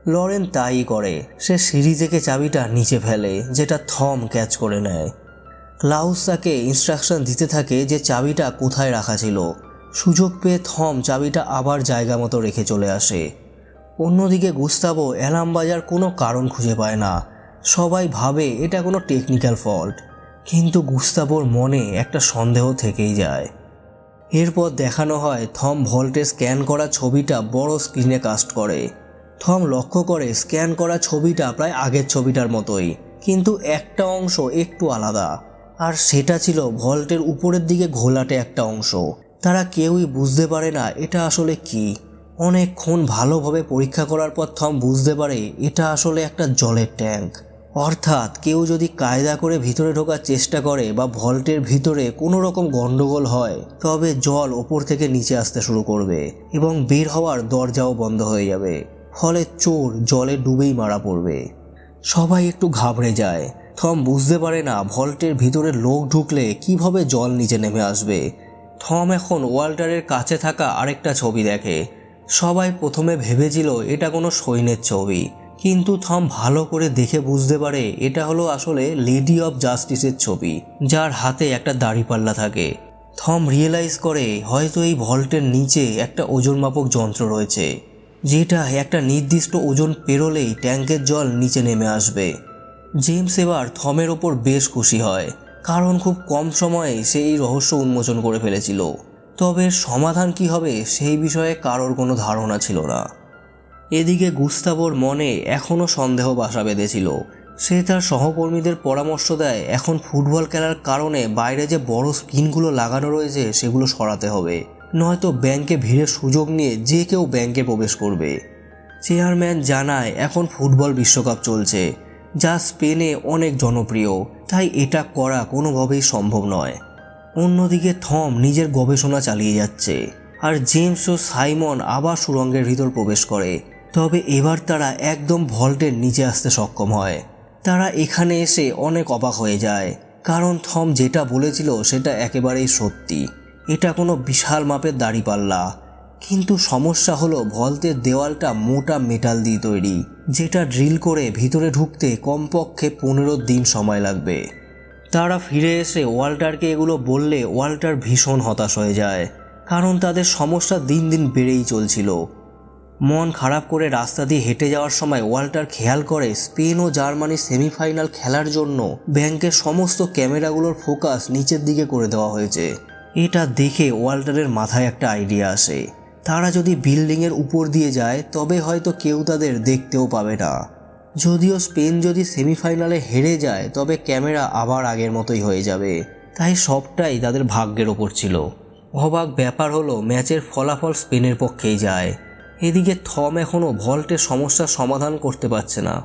লরেন তাই করে, সে সিঁড়ি থেকে চাবিটা নিচে ফেলে, যেটা থম ক্যাচ করে নেয়। ক্লাউস তাকে ইনস্ট্রাকশন দিতে থাকে যে চাবিটা কোথায় রাখা ছিল। সুযোগ পেয়ে থম চাবিটা আবার জায়গা মতো রেখে চলে আসে। অন্যদিকে গুস্তাভো অ্যালার্ম বাজার কোনো কারণ খুঁজে পায় না। সবাই ভাবে এটা কোনো টেকনিক্যাল ফল্ট, কিন্তু গুস্তাভোর মনে একটা সন্দেহ থেকেই যায়। এরপর দেখানো হয় থম ভল্টে স্ক্যান করা ছবিটা বড় স্ক্রিনে কাস্ট করে। থম লক্ষ্য করে স্ক্যান করা ছবিটা প্রায় আগের ছবিটার মতোই, কিন্তু একটা অংশ একটু আলাদা, আর সেটা ছিল ভল্টের উপরের দিকে ঘোলাটে একটা অংশ। তারা কেউই বুঝতে পারে না এটা আসলে কি। অনেকক্ষণ ভালোভাবে পরীক্ষা করার পর থম বুঝতে পারে এটা আসলে একটা জলের ট্যাঙ্ক। অর্থাৎ কেউ যদি কায়দা করে ভিতরে ঢোকার চেষ্টা করে বা ভল্টের ভিতরে কোনো রকম গন্ডগোল হয়, তবে জল ওপর থেকে নিচে আসতে শুরু করবে এবং বের হওয়ার দরজাও বন্ধ হয়ে যাবে, ফলে চোর জলে ডুবেই মারা পড়বে। সবাই একটু ঘাবড়ে যায়। থম বুঝতে পারে না ভল্টের ভিতরে লোক ঢুকলে কিভাবে জল নিচে নেমে আসবে। থম এখন ওয়াল্টারের কাছে থাকা আরেকটা ছবি দেখে। সবাই প্রথমে ভেবেছিল এটা কোনো সৈন্যের ছবি, কিন্তু থম ভালো করে দেখে বুঝতে পারে এটা হলো আসলে লেডি অফ জাস্টিসের ছবি, যার হাতে একটা দাড়িপাল্লা থাকে। থম রিয়েলাইজ করে হয়তো এই ভল্টের নিচে একটা ওজন মাপক যন্ত্র রয়েছে, যেটা একটা নির্দিষ্ট ওজন পেরোলেই ট্যাঙ্কের জল নিচে নেমে আসবে। জেমস এবার থমের ওপর বেশ খুশি হয়, কারণ খুব কম সময়ে সে এই রহস্য উন্মোচন করে ফেলেছিল। তবে সমাধান কি হবে সেই বিষয়ে কারোর কোনো ধারণা ছিল না। এদিকে গুস্তাভোর মনে এখনও সন্দেহ বাসা বেঁধেছিল। সে তার সহকর্মীদের পরামর্শ দেয় এখন ফুটবল খেলার কারণে বাইরে যে বড় স্ক্রিনগুলো লাগানো রয়েছে সেগুলো সরাতে হবে, নয়তো ব্যাংকে ভিড়ের সুযোগ নিয়ে যে কেউ ব্যাংকে প্রবেশ করবে। চেয়ারম্যান জানায় এখন ফুটবল বিশ্বকাপ চলছে, যা স্পেনে অনেক জনপ্রিয়, তাই এটা করা কোনোভাবেই সম্ভব নয়। অন্যদিকে থম নিজের গবেষণা চালিয়ে যাচ্ছে, আর জেমস ও সাইমন আবার সুড়ঙ্গের ভিতর প্রবেশ করে। তবে এবার তারা একদম ভল্টের নিচে আসতে সক্ষম হয়। তারা এখানে এসে অনেক অবাক হয়ে যায়, কারণ থম যেটা বলেছিল সেটা একেবারেই সত্যি। এটা কোনো বিশাল মাপের দাঁড়িপাল্লা, কিন্তু সমস্যা হলো ভল্টের দেওয়ালটা মোটা মেটাল দিয়ে তৈরি, যেটা ড্রিল করে ভিতরে ঢুকতে কমপক্ষে 15 দিন সময় লাগবে। তারা ফিরে এসে ওয়াল্টারকে এগুলো বললে ওয়াল্টার ভীষণ হতাশ হয়ে যায়, কারণ তাদের সমস্যা দিন দিন বেড়েই চলছিল। মন খারাপ করে রাস্তা দিয়ে হেঁটে যাওয়ার সময় ওয়াল্টার খেয়াল করে স্পেন ও জার্মানি সেমিফাইনাল খেলার জন্য ব্যাংকের সমস্ত ক্যামেরাগুলোর ফোকাস নিচের দিকে করে দেওয়া হয়েছে। এটা দেখে ওয়াল্টারের মাথায় একটা আইডিয়া আসে, তারা যদি বিল্ডিংয়ের উপর দিয়ে যায় তবে হয়তো কেউ তাদের দেখতেও পাবে না। যদিও স্পেন যদি সেমিফাইনালে হেরে যায় তবে ক্যামেরা আবার আগের মতোই হয়ে যাবে, তাই সবটাই তাদের ভাগ্যের ওপর ছিল। অবাক ব্যাপার হলো ম্যাচের ফলাফল স্পেনের পক্ষেই যায়। এদিকে থম এখনও ভল্টের সমস্যার সমাধান করতে পারছে না।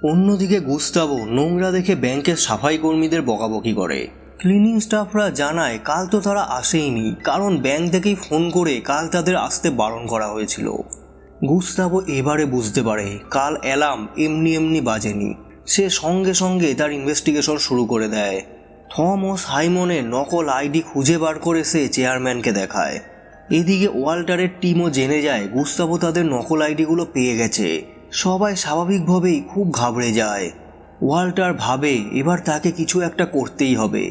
অন্যদিকে গুস্তাভো নোংরা দেখে ব্যাংকের সাফাই কর্মীদের বকাবকি করে। ক্লিনিং স্টাফরা জানায় কাল তো তারা আসেইনি, কারণ ব্যাংক থেকেই ফোন করে কাল তাদের আসতে বারণ করা হয়েছিল। গুস্তাভো এবারে বুঝতে পারে কাল অ্যালার্ম এমনি এমনি বাজেনি। সে সঙ্গে সঙ্গে তার ইনভেস্টিগেশন শুরু করে দেয়। থম ও সাইমনের নকল আইডি খুঁজে বার করে সে চেয়ারম্যানকে দেখায়। এদিকে ওয়াল্টারের টিমও জেনে যায় গুস্তাভো তাদের নকল আইডিগুলো পেয়ে গেছে। সবাই স্বাভাবিকভাবেই খুব ঘাবড়ে যায়। ওয়াল্টার ভাবে এবার তাকে কিছু একটা করতেই হবে।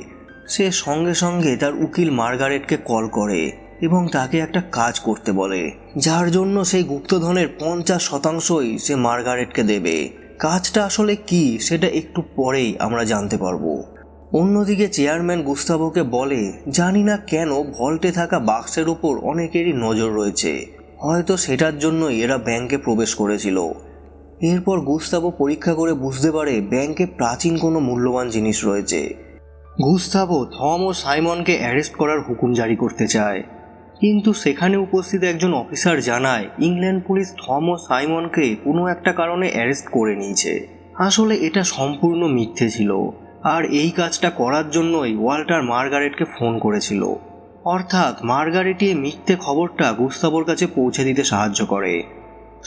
সে সঙ্গে সঙ্গে তার উকিল মার্গারেটকে কল করে এবং তাকে একটা কাজ করতে বলে, যার জন্য সেই গুপ্তধনের 50% সে মার্গারেটকে দেবে। কাজটা আসলে কি সেটা একটু পরেই আমরা জানতে পারবো। অন্যদিকে চেয়ারম্যান গুস্তাভোকে বলে, জানি না কেন ভল্টে থাকা বাক্সের উপর অনেকেরই নজর রয়েছে, হয়তো সেটার জন্যই এরা ব্যাংকে প্রবেশ করেছিল। এরপর গুস্তাভো পরীক্ষা করে বুঝতে পারে ব্যাংকে প্রাচীন কোনো মূল্যবান জিনিস রয়েছে। গুস্তাভো থম ও সাইমনকে অ্যারেস্ট করার হুকুম জারি করতে চায়, কিন্তু সেখানে উপস্থিত একজন অফিসার জানায় ইংল্যান্ড পুলিশ থম ও সাইমনকে কোনো একটা কারণে অ্যারেস্ট করে নিয়েছে। আসলে এটা সম্পূর্ণ মিথ্যে ছিল, আর এই কাজটা করার জন্যই ওয়াল্টার মার্গারেটকে ফোন করেছিল। অর্থাৎ মার্গারেটই মিথ্যে খবরটা গুস্তাভোর কাছে পৌঁছে দিতে সাহায্য করে।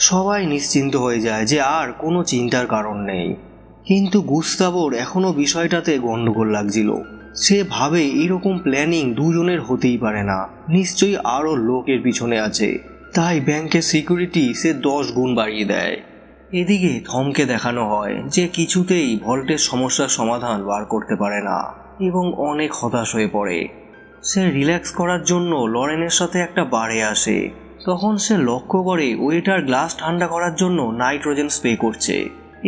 সবাই নিশ্চিন্ত হয়ে যায় যে আর কোনো চিন্তার কারণ নেই, কিন্তু গুস্তাভোর এখনও বিষয়টাতে গন্ডগোল লাগছিল। সে ভাবে এরকম প্ল্যানিং দুজনের হতেই পারে না, নিশ্চয়ই আরও লোকের পিছনে আছে। তাই ব্যাংকের সিকিউরিটি সে 10 গুণ বাড়িয়ে দেয়। এদিকে থমকে দেখানো হয় যে কিছুতেই ভল্টের সমস্যার সমাধান বার করতে পারে না এবং অনেক হতাশ হয়ে পড়ে। সে রিল্যাক্স করার জন্য লরেনের সাথে একটা বারে আসে। তখন সে লক্ষ্য করে ওয়েটার গ্লাস ঠান্ডা করার জন্য নাইট্রোজেন স্প্রে করছে।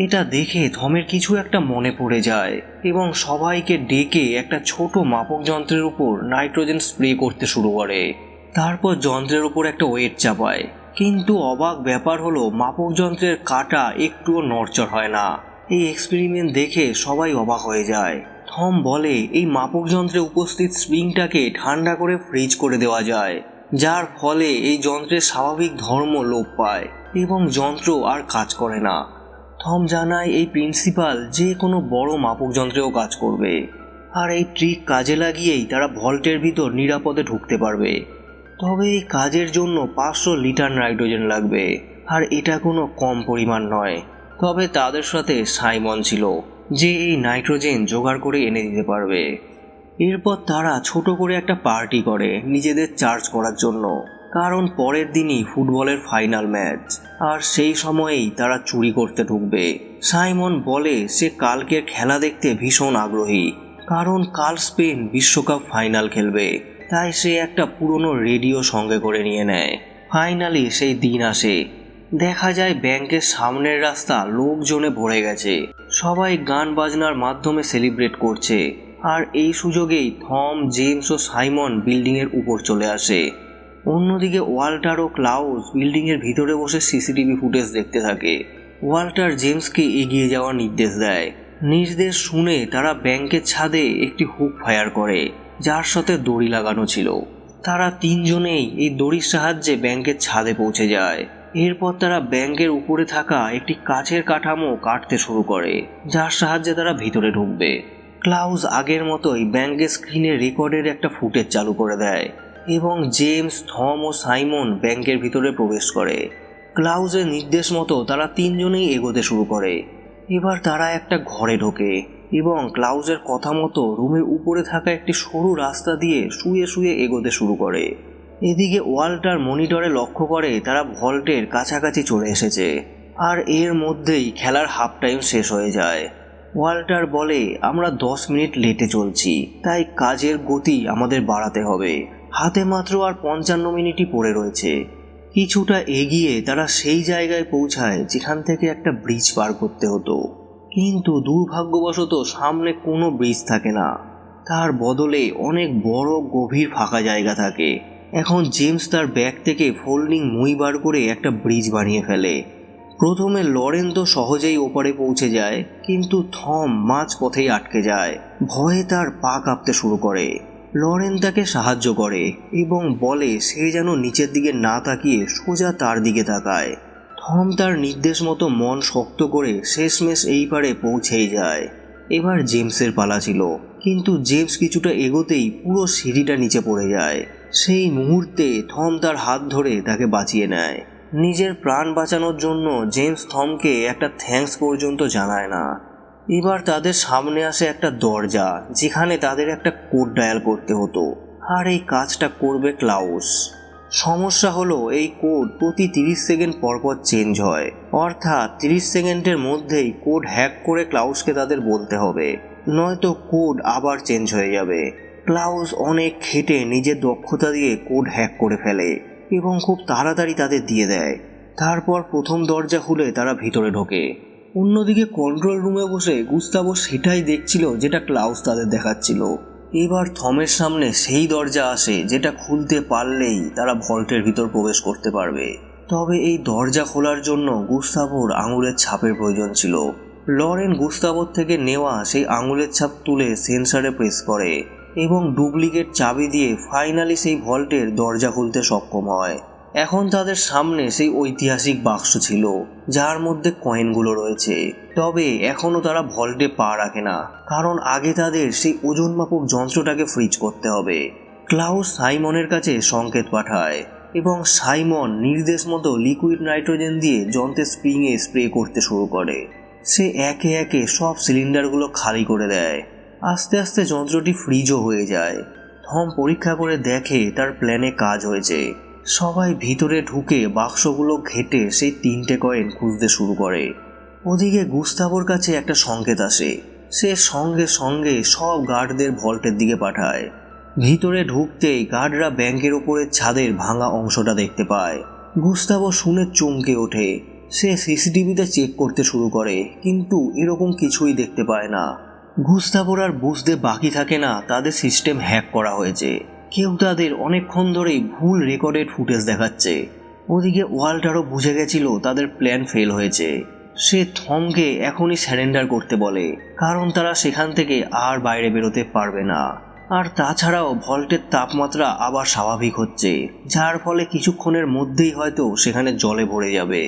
এটা দেখে থমের কিছু একটা মনে পড়ে যায় এবং সবাইকে ডেকে একটা ছোট মাপক যন্ত্রের উপর নাইট্রোজেন স্প্রে করতে শুরু করে। তারপর যন্ত্রের উপর একটা ওয়েট চাপায়, কিন্তু অবাক ব্যাপার হলো মাপক যন্ত্রের কাঁটা একটুও নড়চড় হয় না। এই এক্সপেরিমেন্ট দেখে সবাই অবাক হয়ে যায়। থম বলে এই মাপক যন্ত্রে উপস্থিত স্প্রিংটাকে ঠান্ডা করে ফ্রিজ করে দেওয়া যায়, যার ফলে এই যন্ত্রের স্বাভাবিক ধর্ম লোপ পায় এবং যন্ত্র আর কাজ করে না। থম জানায় এই প্রিন্সিপাল যে কোনো বড় মাপক যন্ত্রেও কাজ করবে, আর এই ট্রিক কাজে লাগিয়েই তারা ভল্টের ভিতর নিরাপদে ঢুকতে পারবে। তবে এই কাজের জন্য 500 লিটার নাইট্রোজেন লাগবে, আর এটা কোনো কম পরিমাণ নয়। তবে তাদের সাথে সাইমন ছিল, যে এই নাইট্রোজেন জোগাড় করে এনে দিতে পারবে। এরপর তারা ছোট করে একটা পার্টি করে নিজেদের চার্জ করার জন্য, কারণ পরের দিনই ফুটবলের ফাইনাল ম্যাচ, আর সেই সময়েই তারা চুরি করতে ঢুকবে। সাইমন বলে সে কালকের খেলা দেখতে ভীষণ আগ্রহী, কারণ কাল স্পেন বিশ্বকাপ ফাইনাল খেলবে। তাই সে একটা পুরনো রেডিও সঙ্গে করে নিয়ে নেয়। ফাইনালি সেই দিন আসে। দেখা যায় ব্যাংকের সামনের রাস্তা লোকজনে ভরে গেছে, সবাই গান বাজনার মাধ্যমে সেলিব্রেট করছে। আর এই সুযোগেই থম, জেমস ও সাইমন বিল্ডিংয়ের উপর চলে আসে। অন্যদিকে ওয়াল্টার ও ক্লাউস বিল্ডিংয়ের ভিতরে বসে সিসিটিভি ফুটেজ দেখতে থাকে। ওয়াল্টার জেমসকে এগিয়ে যাওয়ার নির্দেশ দেয়। নির্দেশ শুনে তারা ব্যাংকের ছাদে একটি হুক ফায়ার করে, যার সাথে দড়ি লাগানো ছিল। তারা তিনজনেই এই দড়ির সাহায্যে ব্যাংকের ছাদে পৌঁছে যায়। এরপর তারা ব্যাংকের উপরে থাকা একটি কাচের কাঠামো কাটতে শুরু করে, যার সাহায্যে তারা ভিতরে ঢুকবে। ক্লাউস আগের মতোই ব্যাংকের স্ক্রিনে রেকর্ডের একটা ফুটেজ চালু করে দেয় এবং জেমস, থম ও সাইমন ব্যাংকের ভিতরে প্রবেশ করে। ক্লাউসের নির্দেশ মতো তারা তিনজনেই এগোতে শুরু করে। এবার তারা একটা ঘরে ঢোকে এবং ক্লাউসের কথা মতো রুমের উপরে থাকা একটি সরু রাস্তা দিয়ে শুয়ে শুয়ে এগোতে শুরু করে। এদিকে ওয়াল্টার মনিটরে লক্ষ্য করে তারা ভল্টের কাছাকাছি চলে এসেছে, আর এর মধ্যেই খেলার হাফ টাইম শেষ হয়ে যায়। ওয়াল্টার বলে, আমরা 10 মিনিট লেটে চলছি, তাই কাজের গতি আমাদের বাড়াতে হবে। হাতে মাত্র আর 55 মিনিটই পড়ে রয়েছে। কিছুটা এগিয়ে তারা সেই জায়গায় পৌঁছায় যেখান থেকে একটা ব্রিজ পার করতে হতো, কিন্তু দুর্ভাগ্যবশত সামনে কোনো ব্রিজ থাকে না। তার বদলে অনেক বড় গভীর ফাঁকা জায়গা থাকে। এখন জেমস তার ব্যাগ থেকে ফোল্ডিং মই বার করে একটা ব্রিজ বানিয়ে ফেলে। প্রথমে লরেন তো সহজেই ওপারে পৌঁছে যায়, কিন্তু থম মাঝ পথেই আটকে যায়। ভয়ে তার পা কাঁপতে শুরু করে। লরেন তাকে সাহায্য করে এবং বলে সে যেন নিচের দিকে না তাকিয়ে সোজা তার দিকে তাকায়। থম তার নির্দেশ মতো মন শক্ত করে শেষমেশ এই পারে পৌঁছেই যায়। এবার জেমসের পালা ছিল, কিন্তু জেমস কিছুটা এগোতেই পুরো সিঁড়িটা নিচে পড়ে যায়। সেই মুহূর্তে থম তার হাত ধরে তাকে বাঁচিয়ে নেয়। নিজের প্রাণ বাঁচানোর জন্য জেমস থমকে একটা থ্যাঙ্কস পর্যন্ত জানায় না। এবার তাদের সামনে আসে একটা দরজা, যেখানে তাদের একটা কোড ডায়াল করতে হতো, আর এই কাজটা করবে ক্লাউস। সমস্যা হলো এই কোড প্রতি 30 সেকেন্ড পরপর চেঞ্জ হয়, অর্থাৎ 30 সেকেন্ডের মধ্যেই কোড হ্যাক করে ক্লাউসকে তাদের বলতে হবে, নয়তো কোড আবার চেঞ্জ হয়ে যাবে। ক্লাউস অনেক খেটে নিজের দক্ষতা দিয়ে কোড হ্যাক করে ফেলে এবং খুব তাড়াতাড়ি তাদের দিয়ে দেয়। তারপর প্রথম দরজা খুলে তারা ভিতরে ঢোকে। অন্যদিকে কন্ট্রোল রুমে বসে গুস্তাভো সেটাই দেখছিল যেটা ক্লাউস তাদের দেখাচ্ছিল। এবার থমের সামনে সেই দরজা আসে যেটা খুলতে পারলেই তারা ভল্টের ভিতর প্রবেশ করতে পারবে। তবে এই দরজা খোলার জন্য গুস্তাভোর আঙুলের ছাপের প্রয়োজন ছিল। লরেন গুস্তাভোর থেকে নেওয়া সেই আঙুলের ছাপ তুলে সেন্সরে প্রেস করে এবং ডুপ্লিকেট চাবি দিয়ে ফাইনালি সেই ভল্টের দরজা খুলতে সক্ষম হয়। এখন তাদের সামনে সেই ঐতিহাসিক বাক্স ছিল যার মধ্যে কয়েনগুলো রয়েছে। তবে এখনও তারা ভল্টে পা রাখে না, কারণ আগে তাদের সেই ওজন মাপক যন্ত্রটাকে ফ্রিজ করতে হবে। ক্লাউস সাইমনের কাছে সংকেত পাঠায় এবং সাইমন নির্দেশ মতো লিকুইড নাইট্রোজেন দিয়ে যন্ত্রের স্প্রিংয়ে স্প্রে করতে শুরু করে। সে একে একে সব সিলিন্ডারগুলো খালি করে দেয়। আস্তে আস্তে যন্ত্রটি ফ্রিজও হয়ে যায়। থম পরীক্ষা করে দেখে তার প্ল্যানে কাজ হয়েছে। সবাই ভিতরে ঢুকে বাক্সগুলো ঘেটে সেই 3টে কয়েন খুঁজতে শুরু করে। ওদিকে গুস্তাভোর কাছে একটা সংকেত আসে। সে সঙ্গে সঙ্গে সব গার্ডদের ভল্টের দিকে পাঠায়। ভিতরে ঢুকতেই গার্ডরা ব্যাংকের ওপরের ছাদের ভাঙা অংশটা দেখতে পায়। গুস্তাভো শুনে চমকে ওঠে। সে সিসিটিভিতে চেক করতে শুরু করে, কিন্তু এরকম কিছুই দেখতে পায় না। গুস্তাভোর আর বুঝতে বাকি থাকে না তাদের সিস্টেম হ্যাক করা হয়েছে। কেউ তাদের অনেকক্ষণ ধরেই ভুল রেকর্ডেড ফুটেজ দেখাচ্ছে। ওদিকে ওয়াল্টারও বুঝে গেছিল তাদের প্ল্যান ফেল হয়েছে। সে থমকে এখনই স্যারেন্ডার করতে বলে, কারণ তারা সেখান থেকে আর বাইরে বেরোতে পারবে না। আর তাছাড়াও ভল্টের তাপমাত্রা আবার স্বাভাবিক হচ্ছে, যার ফলে কিছুক্ষণের মধ্যেই হয়তো সেখানে জলে ভরে যাবে।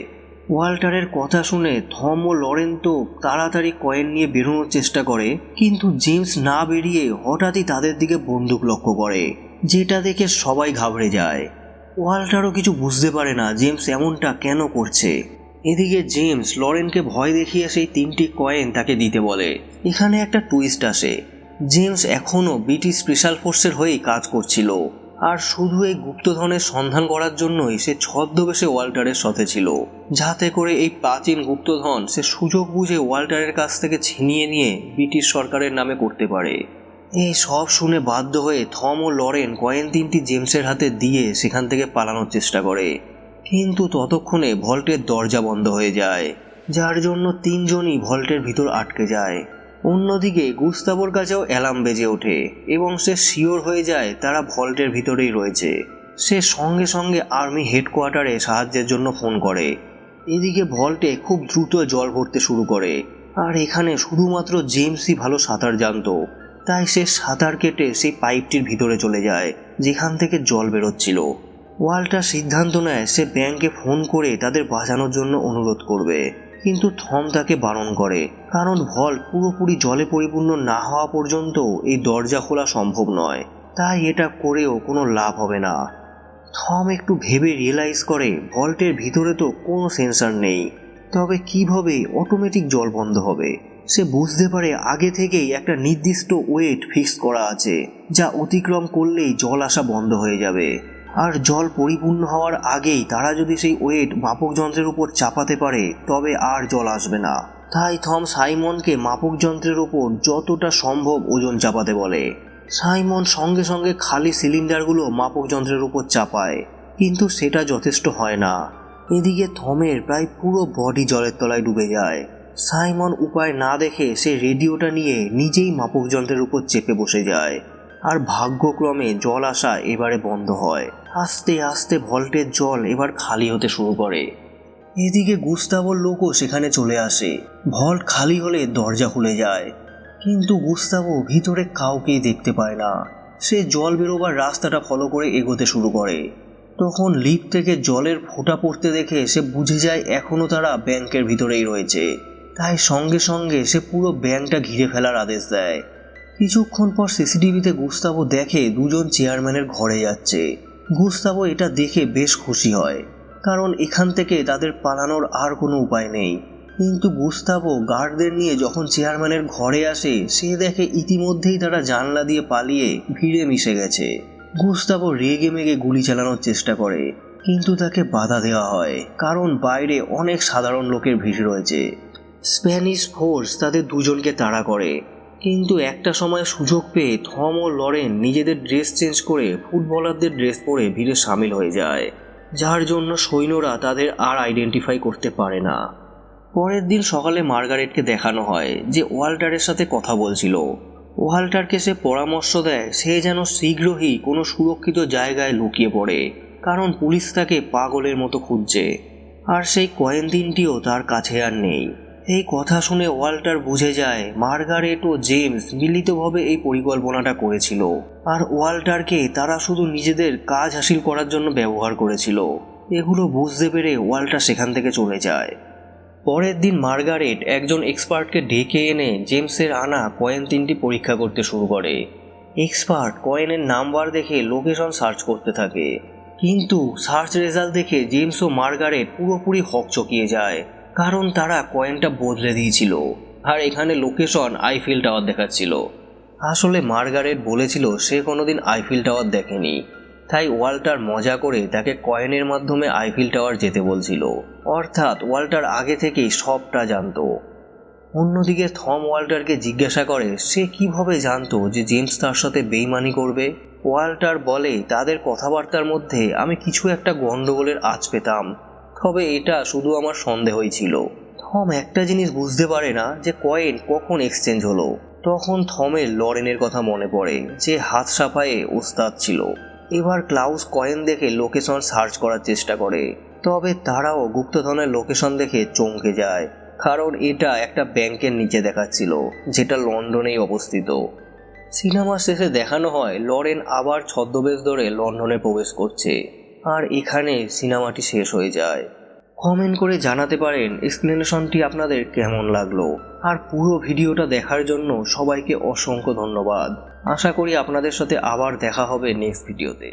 ওয়াল্টারের কথা শুনে থম ও লরেন তো তাড়াতাড়ি কয়েন নিয়ে বেরোনোর চেষ্টা করে, কিন্তু জেমস না বেরিয়ে হঠাৎই তাদের দিকে বন্দুক লক্ষ্য করে, যেটা দেখে সবাই ঘাবড়ে যায়। ওয়াল্টারও কিছু বুঝতে পারে না জেমস এমনটা কেন করছে। এদিকে জেমস লরেনকে ভয় দেখিয়ে সেই 3টি কয়েন তাকে দিতে বলে। এখানে একটা টুইস্ট আসে। জেমস এখনও ব্রিটিশ স্পেশাল ফোর্সের হয়েই কাজ করছিল, আর শুধু এই গুপ্তধনের সন্ধান করার জন্যই সে ছদ্মবেশে ওয়াল্টারের সাথে ছিল, যাতে করে এই প্রাচীন গুপ্তধন সে সুযোগ বুঝে ওয়াল্টারের কাছ থেকে ছিনিয়ে নিয়ে ব্রিটিশ সরকারের নামে করতে পারে। এই সব শুনে বাধ্য হয়ে থম ও লরেন কয়েন 3টি জেমসের হাতে দিয়ে সেখান থেকে পালানোর চেষ্টা করে, কিন্তু ততক্ষণে ভল্টের দরজা বন্ধ হয়ে যায়, যার জন্য 3জনই ভল্টের ভিতর আটকে যায়। অন্যদিকে গুস্তাভোর কাছেও অ্যালার্ম বেজে ওঠে এবং সে শিওর হয়ে যায় তারা ভল্টের ভিতরেই রয়েছে। সে সঙ্গে সঙ্গে আর্মি হেডকোয়ার্টারে সাহায্যের জন্য ফোন করে। এদিকে ভল্টে খুব দ্রুত জল ভরতে শুরু করে, আর এখানে শুধুমাত্র জেমসই ভালো সাঁতার জানতো, তাই সে সাঁতার কেটে সেই পাইপটির ভিতরে চলে যায় যেখান থেকে জল বেরোচ্ছিল। ওয়াল্টার সিদ্ধান্ত নেয় সে ব্যাংকে ফোন করে তাদের বাঁচানোর জন্য অনুরোধ করবে। কিন্তু থম তাকে বারণ করে, কারণ ভল্ট পুরোপুরি জলে পরিপূর্ণ না হওয়া পর্যন্ত এই দরজা খোলা সম্ভব নয়, তাই এটা করেও কোনো লাভ হবে না। থম একটু ভেবে রিয়েলাইজ করে ভল্টের ভিতরে তো কোনো সেন্সর নেই, তবে কিভাবে অটোমেটিক জল বন্ধ হবে। সে বুঝতে পারে আগে থেকেই একটা নির্দিষ্ট ওয়েট ফিক্স করা আছে, যা অতিক্রম করলেই জল আসা বন্ধ হয়ে যাবে। আর জল পরিপূর্ণ হওয়ার আগেই তারা যদি সেই ওয়েট মাপক যন্ত্রের উপর চাপাতে পারে তবে আর জল আসবে না। তাই থম সাইমনকে মাপক যন্ত্রের উপর যতটা সম্ভব ওজন চাপাতে বলে। সাইমন সঙ্গে সঙ্গে খালি সিলিন্ডারগুলো মাপক যন্ত্রের উপর চাপায়, কিন্তু সেটা যথেষ্ট হয় না। এদিকে থমের প্রায় পুরো বডি জলের তলায় ডুবে যায়। সাইমন উপায় না দেখে সে রেডিওটা নিয়ে নিজেই মাপক যন্ত্রের উপর চেপে বসে যায়, আর ভাগ্যক্রমে জল আসা এবারে বন্ধ হয়। আস্তে আস্তে ভল্টের জল এবার খালি হতে শুরু করে। এদিকে গুস্তাভোর লোকও সেখানে চলে আসে। ভল্ট খালি হলে দরজা খুলে যায়, কিন্তু গুস্তাভো ভিতরে কাউকেই দেখতে পায় না। সে জল বেরোবার রাস্তাটা ফলো করে এগোতে শুরু করে। তখন লিফট থেকে জলের ফোঁটা পড়তে দেখে সে বুঝে যায় এখনও তারা ব্যাংকের ভিতরেই রয়েছে। তাই সঙ্গে সঙ্গে সে পুরো ব্যাংকটা ঘিরে ফেলার আদেশ দেয়। কিছুক্ষণ পর সিসিটিভিতে গুস্তাভো দেখে দুজন চেয়ারম্যানের ঘরে যাচ্ছে। গুস্তাভো এটা দেখে বেশ খুশি হয়, কারণ এখান থেকে তাদের পালানোর আর কোনো উপায় নেই। কিন্তু গুস্তাভো গার্ডদের নিয়ে যখন চেয়ারম্যানের ঘরে আসে, সে দেখে ইতিমধ্যেই তারা জানলা দিয়ে পালিয়ে ভিড়ে মিশে গেছে। গুস্তাভো রেগে মেগে গুলি চালানোর চেষ্টা করে, কিন্তু তাকে বাধা দেওয়া হয়, কারণ বাইরে অনেক সাধারণ লোকের ভিড় রয়েছে। স্প্যানিশ ফোর্স তাদের দুজনকে তাড়া করে, কিন্তু একটা সময় সুযোগ পেয়ে থম ও লরেন নিজেদের ড্রেস চেঞ্জ করে ফুটবলারদের ড্রেস পরে ভিড়ে সামিল হয়ে যায়, যার জন্য সৈন্যরা তাদের আর আইডেন্টিফাই করতে পারে না। পরের দিন সকালে মার্গারেটকে দেখানো হয় যে ওয়াল্টারের সাথে কথা বলছিল। ওয়াল্টারকে সে পরামর্শ দেয় সে যেন শীঘ্রই কোনো সুরক্ষিত জায়গায় লুকিয়ে পড়ে, কারণ পুলিশ তাকে পাগলের মতো খুঁজছে, আর সেই কয়েন তিনটিও তার কাছে আর নেই। এই কথা শুনে ওয়াল্টার বুঝে যায় মার্গারেট ও জেমস মিলিতভাবে এই পরিকল্পনাটা করেছিল, আর ওয়াল্টারকে তারা শুধু নিজেদের কাজ হাসিল করার জন্য ব্যবহার করেছিল। এগুলো বুঝতে পেরে ওয়াল্টার সেখান থেকে চলে যায়। পরের দিন মার্গারেট একজন এক্সপার্টকে ডেকে এনে জেমসের আনা কয়েন তিনটি পরীক্ষা করতে শুরু করে। এক্সপার্ট কয়েনের নাম্বার দেখে লোকেশন সার্চ করতে থাকে, কিন্তু সার্চ রেজাল্ট দেখে জেমস ও মার্গারেট পুরোপুরি হকচকিয়ে যায়, কারণ তারা কয়েনটা বদলে দিয়েছিল, আর এখানে লোকেশন আইফেল টাওয়ার দেখাচ্ছিল। আসলে মার্গারেট বলেছিল সে কোনোদিন আইফেল টাওয়ার দেখেনি, তাই ওয়াল্টার মজা করে তাকে কয়েনের মাধ্যমে আইফেল টাওয়ার যেতে বলছিল, অর্থাৎ ওয়াল্টার আগে থেকেই সবটা জানতো। অন্যদিকে থম ওয়াল্টারকে জিজ্ঞাসা করে সে কিভাবে জানতো যে জেমস তার সাথে বেইমানি করবে। ওয়াল্টার বলে তাদের কথাবার্তার মধ্যে আমি কিছু একটা গন্ডগোলের আঁচ পেতাম, তবে এটা শুধু আমার সন্দেহই ছিল। থম একটা জিনিস বুঝতে পারে না যে কয়েন কখন এক্সচেঞ্জ হলো। তখন থমের লরেনের কথা মনে পড়ে, যে হাত সাফায়ে ওস্তাদ ছিল। এবার ক্লাউস কয়েন দেখে লোকেশন সার্চ করার চেষ্টা করে, তবে তারাও গুপ্তধনের লোকেশন দেখে চমকে যায়, কারণ এটা একটা ব্যাংকের নিচে দেখাচ্ছিল, যেটা লন্ডনেই অবস্থিত। সিনেমা শেষে দেখানো হয় লরেন আবার ছদ্মবেশ ধরে লন্ডনে প্রবেশ করছে, আর এখানে সিনেমাটি শেষ হয়ে যায়। কমেন্ট করে জানাতে পারেন এক্সপ্লেনেশনটি আপনাদের কেমন লাগলো, আর পুরো ভিডিওটা দেখার জন্য সবাইকে অসংখ্য ধন্যবাদ। আশা করি আপনাদের সাথে আবার দেখা হবে নেক্সট ভিডিওতে।